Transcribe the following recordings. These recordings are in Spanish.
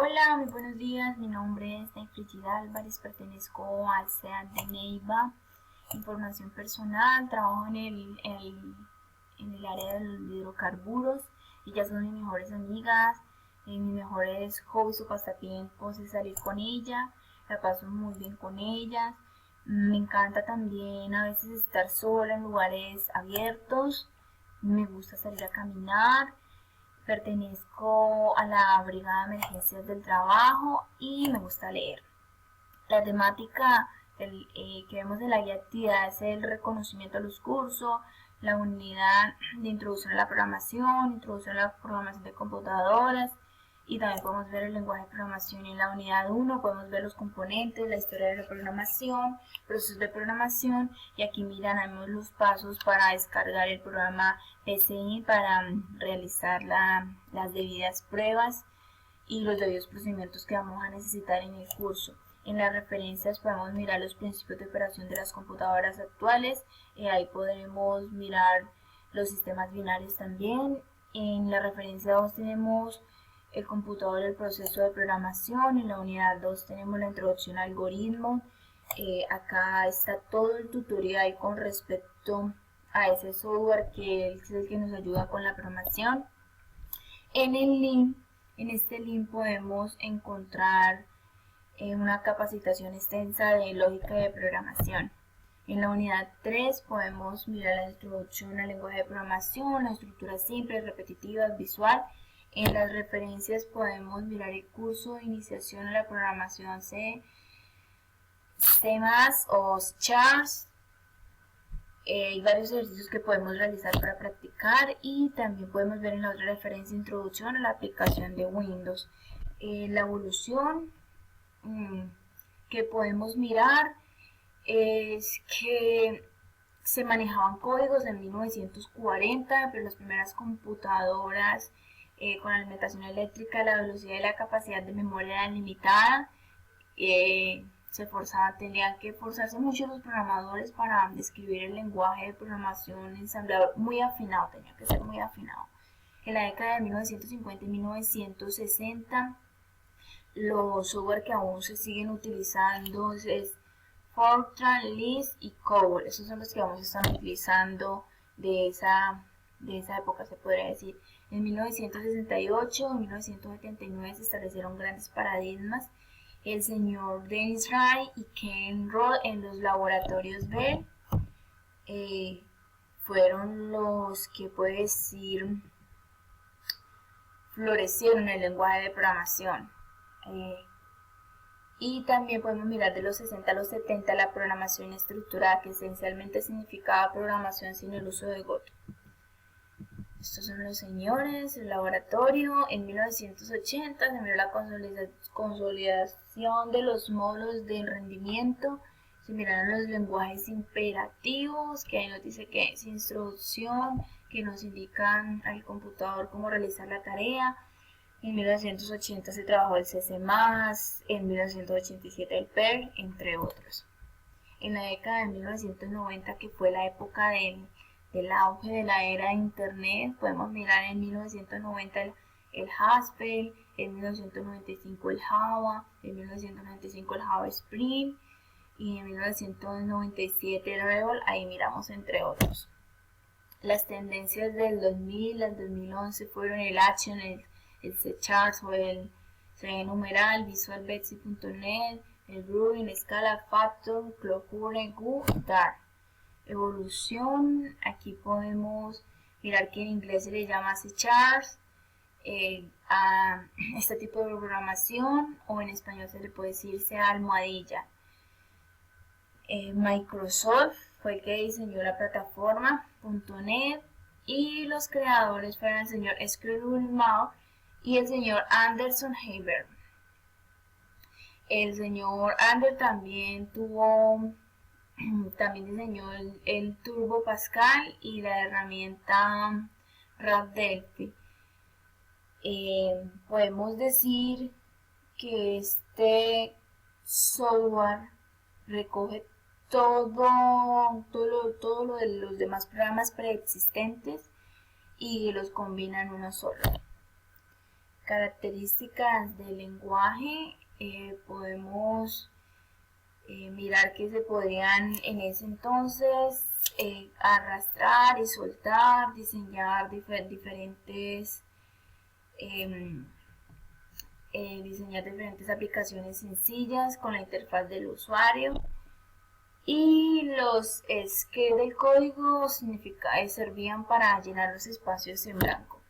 Hola, muy buenos días. Mi nombre es Nefrigida Álvarez, pertenezco al CEAT de Neiva. Información personal, trabajo en el área de los hidrocarburos. Ellas son mis mejores amigas, mis mejores hobbies o pasatiempos es salir con ella. La paso muy bien con ellas. Me encanta también a veces estar sola en lugares abiertos. Me gusta salir a caminar. Pertenezco a la Brigada de Emergencias del Trabajo y me gusta leer. La temática que vemos en la guía de actividades es el reconocimiento de los cursos, la unidad de introducción a la programación de computadoras, y también podemos ver el lenguaje de programación. En la unidad 1 podemos ver los componentes, la historia de la programación, procesos de programación, y aquí miraremos los pasos para descargar el programa PCI para realizar las debidas pruebas y los debidos procedimientos que vamos a necesitar en el curso. En las referencias podemos mirar los principios de operación de las computadoras actuales, ahí podremos mirar los sistemas binarios también. En la referencia 2 tenemos el computador del proceso de programación. En la unidad 2 tenemos la introducción a algoritmos. Acá está todo el tutorial con respecto a ese software que es el que nos ayuda con la programación. En este link podemos encontrar una capacitación extensa de lógica de programación. En la unidad 3 podemos mirar la introducción al lenguaje de programación, la estructura simple, repetitiva, visual. En las referencias podemos mirar el curso de iniciación a la programación C++ o C#. Hay varios ejercicios que podemos realizar para practicar, y también podemos ver en la otra referencia introducción a la aplicación de Windows. La evolución que podemos mirar es que se manejaban códigos en 1940, pero las primeras computadoras con alimentación eléctrica, la velocidad y la capacidad de memoria eran limitadas. Tenían que forzarse mucho los programadores para describir el lenguaje de programación ensamblador muy afinado, tenía que ser muy afinado. En la década de 1950 y 1960, los software que aún se siguen utilizando es Fortran, Lisp y COBOL. Esos son los que vamos a estar utilizando de esa época, se podría decir. En 1968 y 1979 se establecieron grandes paradigmas. El señor Dennis Ray y Ken Roth en los laboratorios Bell fueron los que, puede decir, florecieron en el lenguaje de programación. Y también podemos mirar de los 60 a los 70 la programación estructurada, que esencialmente significaba programación sin el uso de Goto. Estos son los señores, el laboratorio. En 1980 se miró la consolidación de los módulos de rendimiento. Se miraron los lenguajes imperativos, que ahí nos dice que es instrucción, que nos indican al computador cómo realizar la tarea. En 1980 se trabajó el CC+, en 1987 el PER, entre otros. En la década de 1990, que fue la época del auge de la era de Internet, podemos mirar en 1990 el Haskell, en 1995 el Java, en 1995 el Java Spring, y en 1997 el Rebol. Ahí miramos entre otros. Las tendencias del 2000 al 2011 fueron el Action, el C# o el C numeral, Visual Basic.net, el Groovy, Scala, Factor, Clojure, Go, Dart. Evolución, aquí podemos mirar que en inglés se le llama C# a este tipo de programación, o en español se le puede decir C almohadilla. Microsoft fue el que diseñó la plataforma .NET, y los creadores fueron el señor Screwball y el señor Anderson Haber. El señor Ander también diseñó el Turbo Pascal y la herramienta RAD-Delphi. Podemos decir que este software recoge todo lo de los demás programas preexistentes y los combina en uno solo. Características del lenguaje, podemos mirar que se podían en ese entonces arrastrar y soltar, diseñar diferentes aplicaciones sencillas con la interfaz del usuario, y los sketches del código servían para llenar los espacios en blanco.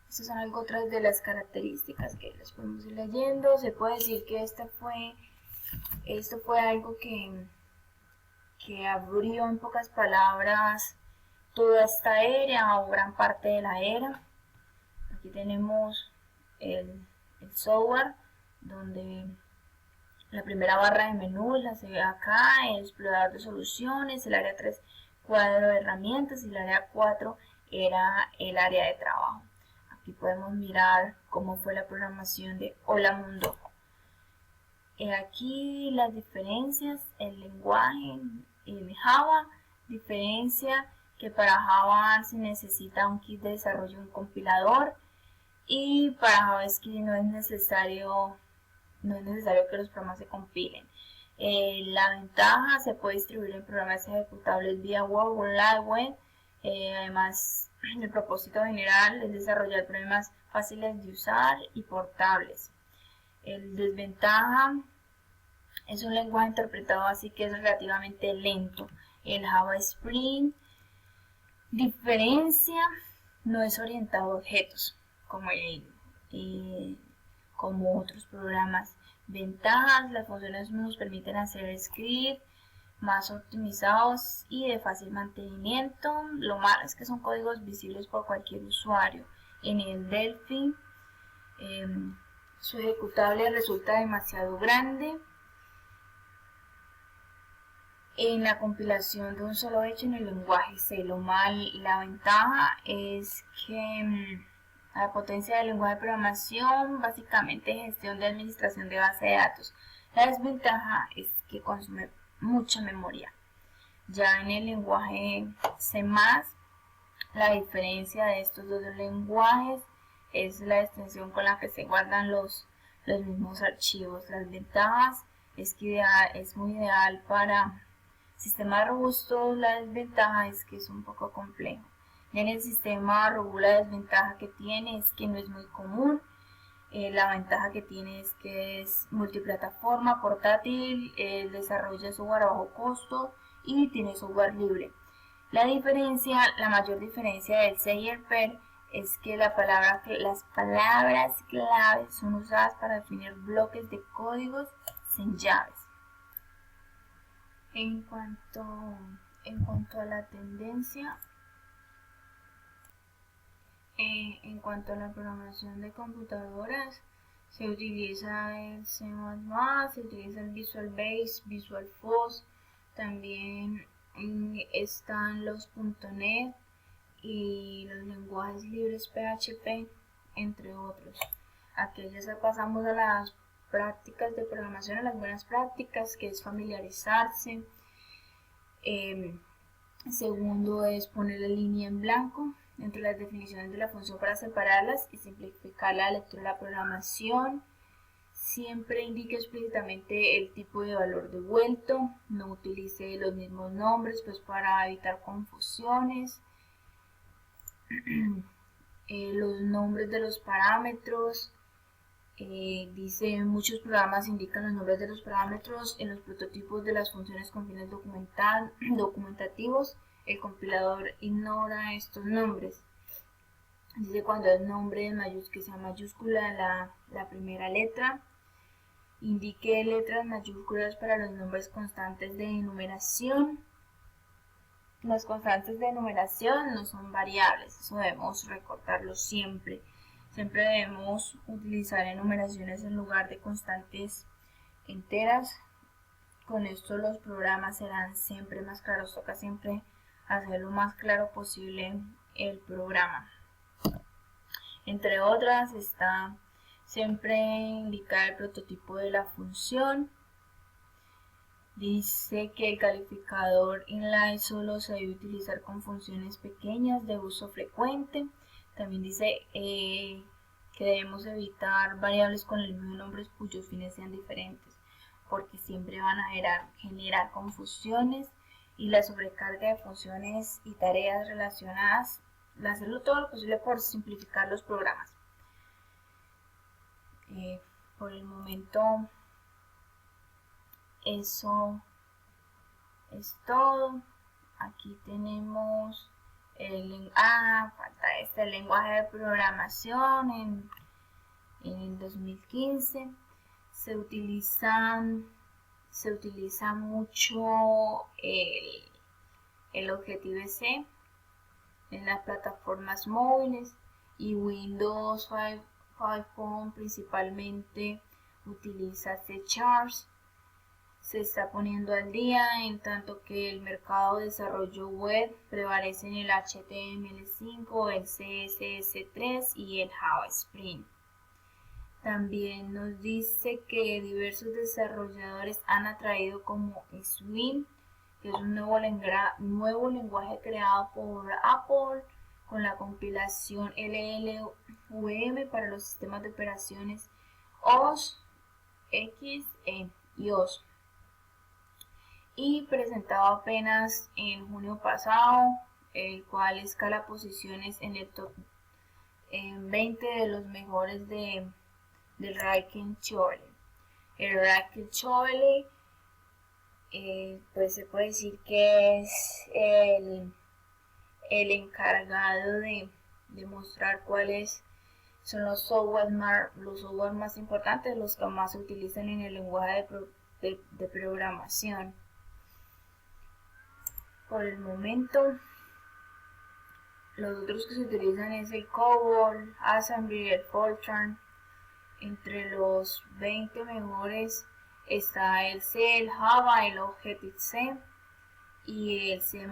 Estas son otras de las características que les podemos ir leyendo. Se puede decir que esto fue algo que abrió en pocas palabras toda esta era o gran parte de la era. Aquí tenemos el software, donde la primera barra de menú la se ve acá, el explorador de soluciones, el área 3 cuadro de herramientas, y el área 4 era el área de trabajo. Aquí podemos mirar cómo fue la programación de Hola Mundo. Aquí las diferencias, el lenguaje en Java, diferencia que para Java se necesita un kit de desarrollo, un compilador, y para JavaScript no es necesario que los programas se compilen. La ventaja, se puede distribuir en programas ejecutables vía Word o Lightweight. Además, el propósito general es desarrollar programas fáciles de usar y portables. El desventaja, es un lenguaje interpretado así que es relativamente lento. El Java Spring diferencia, no es orientado a objetos como otros programas. Ventajas, las funciones nos permiten hacer scripts más optimizados y de fácil mantenimiento. Lo malo es que son códigos visibles por cualquier usuario. En el Delphi, su ejecutable resulta demasiado grande. En la compilación de un solo hecho en el lenguaje C. La ventaja es que la potencia del lenguaje de programación, básicamente gestión de administración de base de datos. La desventaja es que consume mucha memoria. Ya en el lenguaje C+, la diferencia de estos dos lenguajes es la extensión con la que se guardan los mismos archivos. Las ventajas es que es muy ideal para sistemas robustos. La desventaja es que es un poco complejo. En el sistema robust, la desventaja que tiene es que no es muy común. La ventaja que tiene es que es multiplataforma, portátil, el desarrollo de software a bajo costo y tiene software libre. La mayor diferencia del C y el PER es que las palabras claves son usadas para definir bloques de códigos sin llaves. En cuanto a la tendencia, en cuanto a la programación de computadoras, se utiliza el C++, se utiliza el Visual Basic, Visual Force, también están los .NET y los lenguajes libres PHP, entre otros. Aquí ya pasamos a las prácticas de programación, a las buenas prácticas, que es familiarizarse. Segundo es poner la línea en blanco entre las definiciones de la función para separarlas y simplificar la lectura de la programación. Siempre indique explícitamente el tipo de valor devuelto, no utilice los mismos nombres pues para evitar confusiones. Los nombres de los parámetros, dice muchos programas indican los nombres de los parámetros en los prototipos de las funciones con fines documentativos. El compilador ignora estos nombres. Dice cuando el nombre que sea mayúscula la primera letra. Indique letras mayúsculas para los nombres constantes de enumeración. Las constantes de enumeración no son variables, eso debemos recordarlo siempre. Siempre debemos utilizar enumeraciones en lugar de constantes enteras. Con esto los programas serán siempre más claros. Toca siempre hacer lo más claro posible el programa. Entre otras está siempre indicar el prototipo de la función. Dice que el calificador inline solo se debe utilizar con funciones pequeñas de uso frecuente. También dice que debemos evitar variables con el mismo nombre cuyos fines sean diferentes, porque siempre van a generar confusiones y la sobrecarga de funciones y tareas relacionadas, hacerlo todo lo posible por simplificar los programas. Por el momento eso es todo. Aquí tenemos falta el lenguaje de programación en el 2015. Se utiliza mucho el Objective-C en las plataformas móviles, y Windows 5 Phone principalmente utiliza C#. Se está poniendo al día, en tanto que el mercado de desarrollo web prevalece en el HTML5, el CSS3 y el Java Spring. También nos dice que diversos desarrolladores han atraído como Swing, que es un nuevo lenguaje creado por Apple con la compilación LLVM para los sistemas de operaciones OS X y OS, y presentado apenas en junio pasado, el cual escala posiciones en el top 20 de los mejores del Ranking Chole. El Ranking Chole, pues se puede decir que es el encargado de mostrar cuáles son los software más importantes, los que más se utilizan en el lenguaje de programación. Por el momento, los otros que se utilizan es el COBOL, Assembly, el Fortran. Entre los 20 mejores está el C, el Java, el Objective-C, y el C++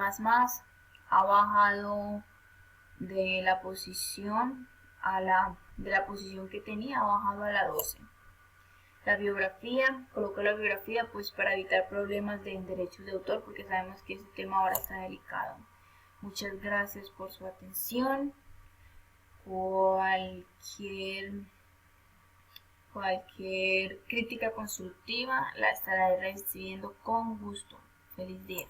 ha bajado de la posición que tenía, ha bajado a la 12. La biografía, coloco la biografía pues para evitar problemas de derechos de autor, porque sabemos que ese tema ahora está delicado. Muchas gracias por su atención. Cualquier crítica constructiva la estaré recibiendo con gusto. Feliz día.